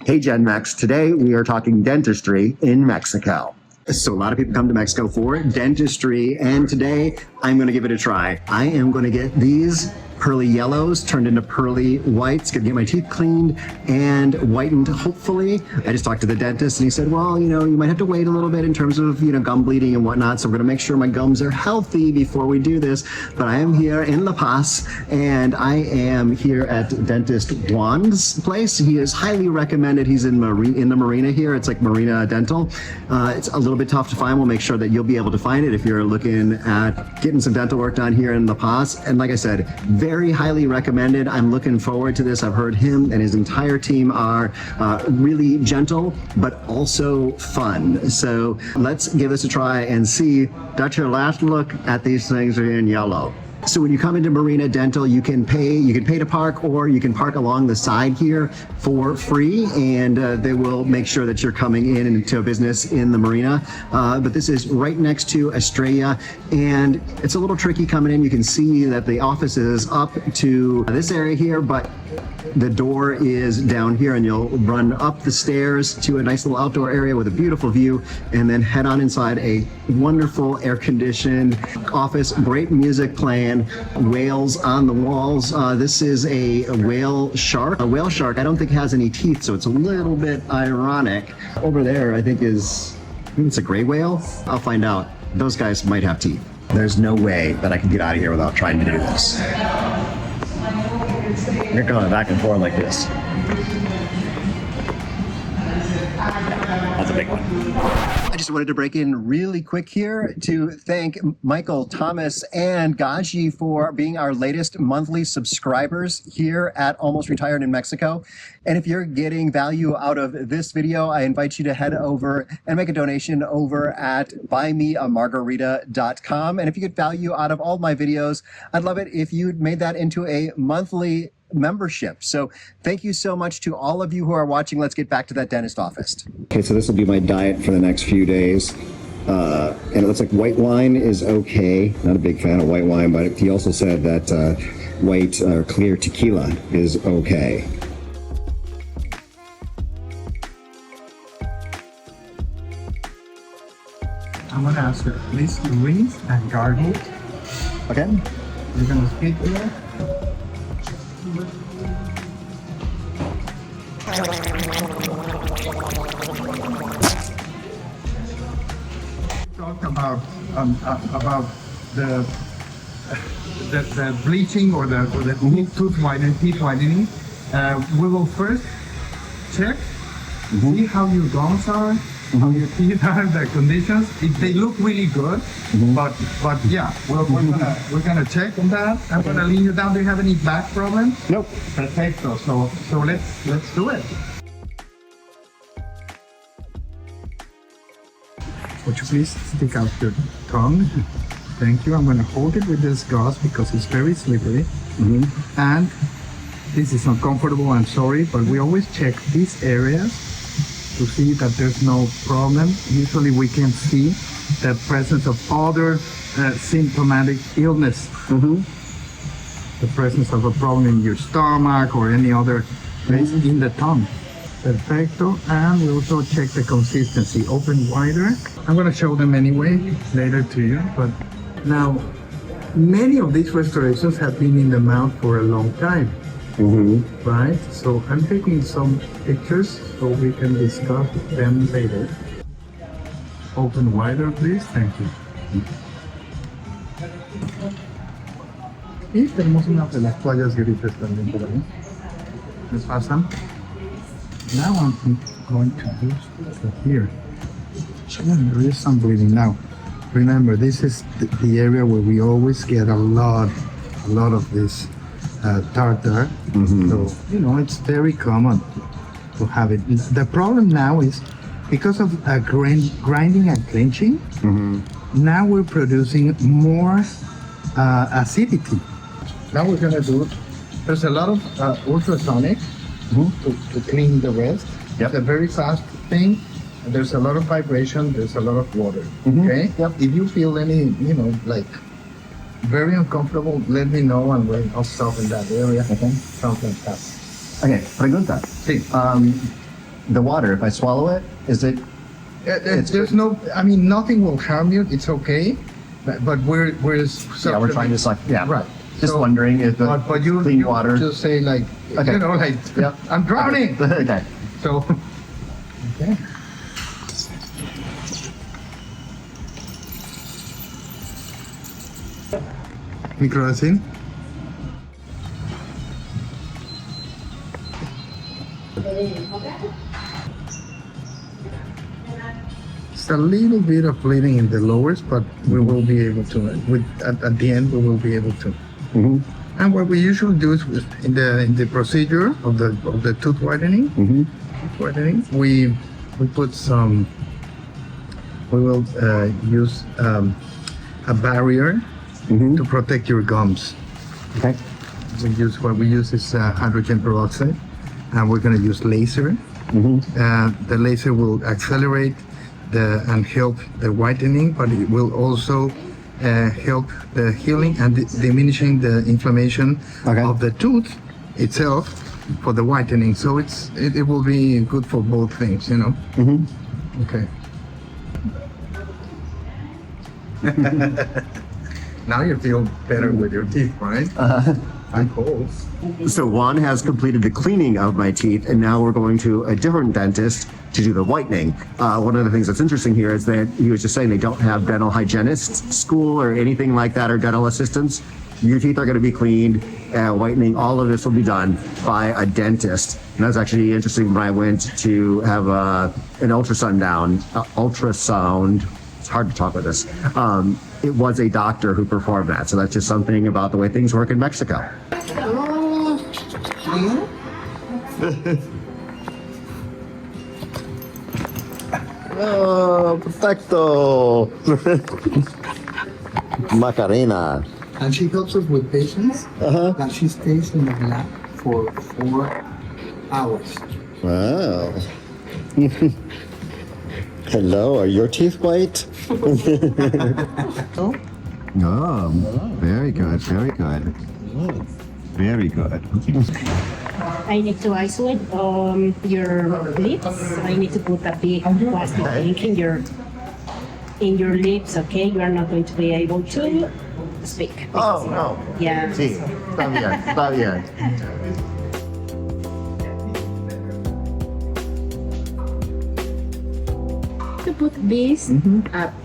Hey Gen Mex, today we are talking dentistry in Mexico. So a lot of people come to Mexico for dentistry, and today I'm going to give it a try. I am going to get these pearly yellows turned into pearly whites, gonna get my teeth cleaned and whitened, hopefully. I just talked to the dentist and he said, well, you might have to wait a little bit in terms of, gum bleeding and whatnot. So we're gonna make sure my gums are healthy before we do this. But I am here in La Paz and I am here at dentist Juan's place. He is highly recommended. He's in the Marina here. It's like Marina Dental. It's a little bit tough to find. We'll make sure that you'll be able to find it if you're looking at getting some dental work done here in La Paz. And like I said, very highly recommended. I'm looking forward to this. I've heard him and his entire team are really gentle, but also fun. So let's give this a try and see. That's your last look at these things are in yellow. So when you come into Marina Dental, you can pay to park, or you can park along the side here for free, and they will make sure that you're coming in into a business in the marina. But this is right next to Estrella, and it's a little tricky coming in. You can see that the office is up to this area here, but the door is down here, and you'll run up the stairs to a nice little outdoor area with a beautiful view, and then head on inside a wonderful air-conditioned office, great music playing, whales on the walls. This is a whale shark. A whale shark, I don't think has any teeth, so it's a little bit ironic. Over there, I think it's a gray whale. I'll find out. Those guys might have teeth. There's no way that I can get out of here without trying to do this. You're going back and forth like this. That's a big one. I just wanted to break in really quick here to thank Michael, Thomas, and Gaji for being our latest monthly subscribers here at Almost Retired in Mexico. And if you're getting value out of this video, I invite you to head over and make a donation over at buymeamargarita.com. And if you get value out of all my videos, I'd love it if you made that into a monthly membership. So thank you so much to all of you who are watching. Let's get back to that dentist office. Okay, so this will be my diet for the next few days. And it looks like white wine is okay. Not a big fan of white wine, but he also said that white or clear tequila is okay. I'm going to ask you, please rinse and gargle. Okay. You're going to speak here. Talk about the bleaching or the tooth whitening, teeth whitening. We will first check, see how your gums are, how your teeth are, the conditions. If they look really good, but yeah, we're gonna check on that. I'm gonna lean you down. Do you have any back problems? Nope. Perfecto. So let's do it. Would you please stick out your tongue? Thank you. I'm going to hold it with this gauze because it's very slippery. And this is uncomfortable, I'm sorry, but we always check these areas to see that there's no problem. Usually we can see the presence of other symptomatic illness. The presence of a problem in your stomach or any other place in the tongue. Perfecto. And we also check the consistency. Open wider. I'm going to show them anyway later to you, but now many of these restorations have been in the mouth for a long time, right? So I'm taking some pictures so we can discuss them later. Open wider, please. Thank you. Y tenemos una de las toallas grises también por ahí. ¿Les pasan? Now I'm going to do here. There is some bleeding now. Remember, this is the area where we always get a lot of this tartar. So, it's very common to have it. The problem now is because of grinding and clenching, now we're producing more acidity. Now we're gonna do, there's a lot of ultrasonic to clean the rest. It's a very fast thing. There's a lot of vibration, there's a lot of water, okay? If you feel any, like very uncomfortable, let me know and I'll stop in that area. Sounds fantastic. Okay, pregunta. Sí. the water, if I swallow it, is it? There's no, I mean, nothing will harm you. It's okay, but we're Yeah, we're trying to suck. Yeah, right. Just So, wondering if the but you clean water. just say like, Okay. you know, like, Yep. I'm drowning. Okay. So, okay. Microdosing. It's a little bit of bleeding in the lowers, but we will be able to. At the end, we will be able to. Mm-hmm. And what we usually do is in the procedure of the tooth whitening, we put some. We will use a barrier to protect your gums. Okay. What we use is hydrogen peroxide, and we're going to use laser. The laser will accelerate and help the whitening, but it will also help the healing and diminishing the inflammation of the tooth itself for the whitening. So it will be good for both things, you know. Okay. Now you feel better with your teeth, right? I hope. So Juan has completed the cleaning of my teeth, and now we're going to a different dentist to do the whitening. One of the things that's interesting here is that he was just saying they don't have dental hygienist school or anything like that, or dental assistants. Your teeth are going to be cleaned, whitening, all of this will be done by a dentist. And that's actually interesting when I went to have an ultrasound. It's hard to talk with this. It was a doctor who performed that. So that's just something about the way things work in Mexico. Oh, perfecto. Macarena. And she helps us with patients. And she stays in the lab for 4 hours. Wow. Hello, are your teeth white? Oh, very good, very good. Very good. I need to isolate your lips. I need to put a big plastic thing in your lips. Okay, you are not going to be able to speak. Oh, no. Yeah. Sí, está bien, está bien. To put this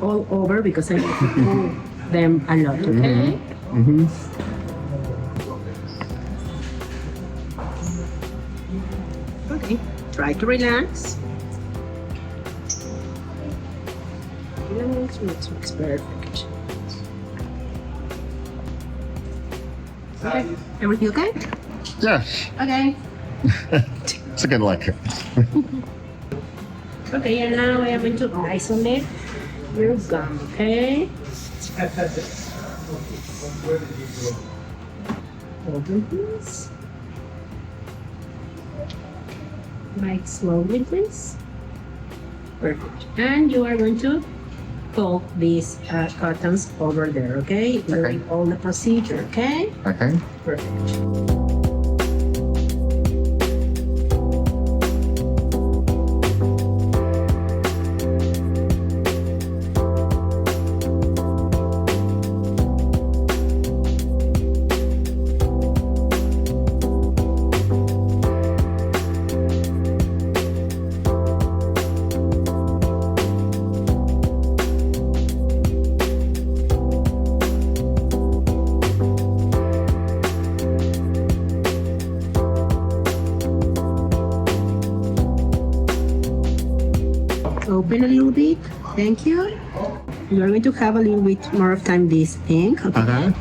all over because I need to pull them a lot. Okay. Okay. Try to relax. Relax. Perfect. Okay. Everything okay? Yes, Okay. it's a good look. Okay, and now I am going to isolate your gum, okay? Open this. Bite slowly, please. Perfect. And you are going to fold these cottons over there, okay? During all the procedure, okay? Okay. Perfect. Open a little bit. Thank you. You are going to have a little bit more of time this ink. Okay.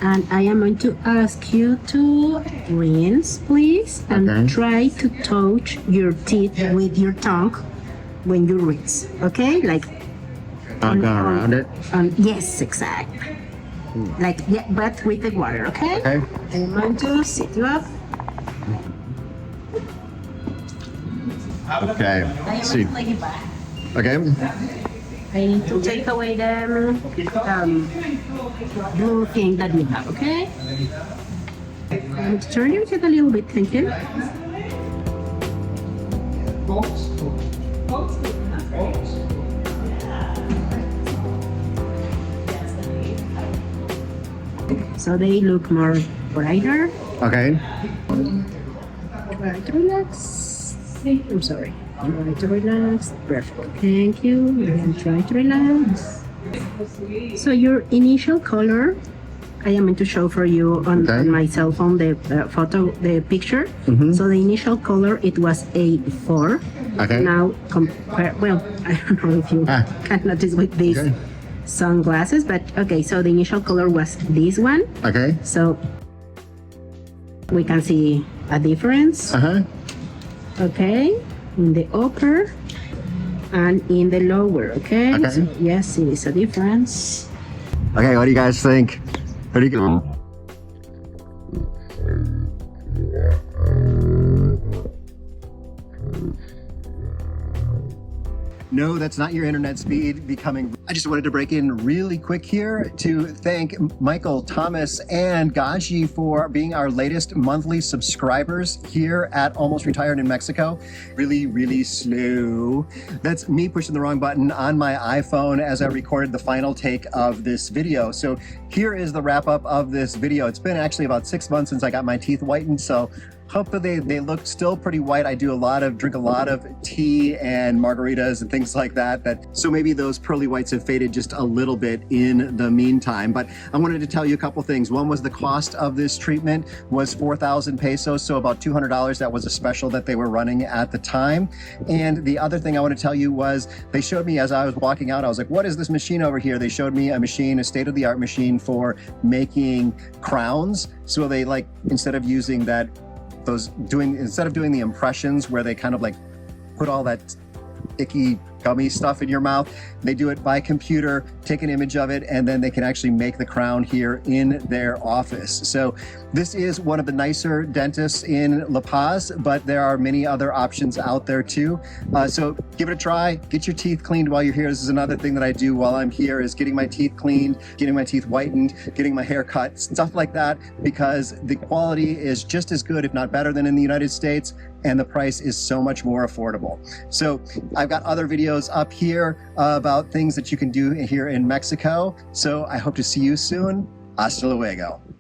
And I am going to ask you to rinse, please, and try to touch your teeth with your tongue when you rinse. Okay, like Around it. yes, exactly. Like but with the water. Okay. Okay. I'm going to sit you up. Okay. See. Okay. I need to take away the blue thing that we have, okay? I'm going to turn your head a little bit, thank you. So they look more brighter. Okay. Try to relax. I'm sorry. Try to relax. Perfect. Thank you. And try to relax. So your initial color, I am going to show for you on my cell phone the the picture. So the initial color, it was a 4. Okay. Now compare. Well, I don't know if you can notice with these sunglasses, but okay. So the initial color was this one. Okay. So we can see a difference. Okay, in the upper and in the lower. Okay. So yes, it is a difference. Okay, what do you guys think? What do you go? No, that's not your internet speed becoming. I just wanted to break in really quick here to thank Michael, Thomas, and Gaji for being our latest monthly subscribers here at Almost Retired in Mexico. Really, really slow. That's me pushing the wrong button on my iPhone as I recorded the final take of this video. So here is the wrap up of this video. It's been actually about 6 months since I got my teeth whitened, so hopefully they look still pretty white. I do drink a lot of tea and margaritas and things like that. So maybe those pearly whites have faded just a little bit in the meantime. But I wanted to tell you a couple things. One was the cost of this treatment was 4,000 pesos, so about $200. That was a special that they were running at the time. And the other thing I want to tell you was they showed me as I was walking out, I was like, what is this machine over here? They showed me a machine, a state-of-the-art machine for making crowns. So they instead of using that instead of doing the impressions where they kind of put all that icky gummy stuff in your mouth, they do it by computer, take an image of it, and then they can actually make the crown here in their office. So this is one of the nicer dentists in La Paz, but there are many other options out there too. So give it a try, get your teeth cleaned while you're here. This is another thing that I do while I'm here, is getting my teeth cleaned, getting my teeth whitened, getting my hair cut, stuff like that, because the quality is just as good, if not better, than in the United States, and the price is so much more affordable. So I've got other videos up here about things that you can do here in Mexico. So I hope to see you soon. Hasta luego.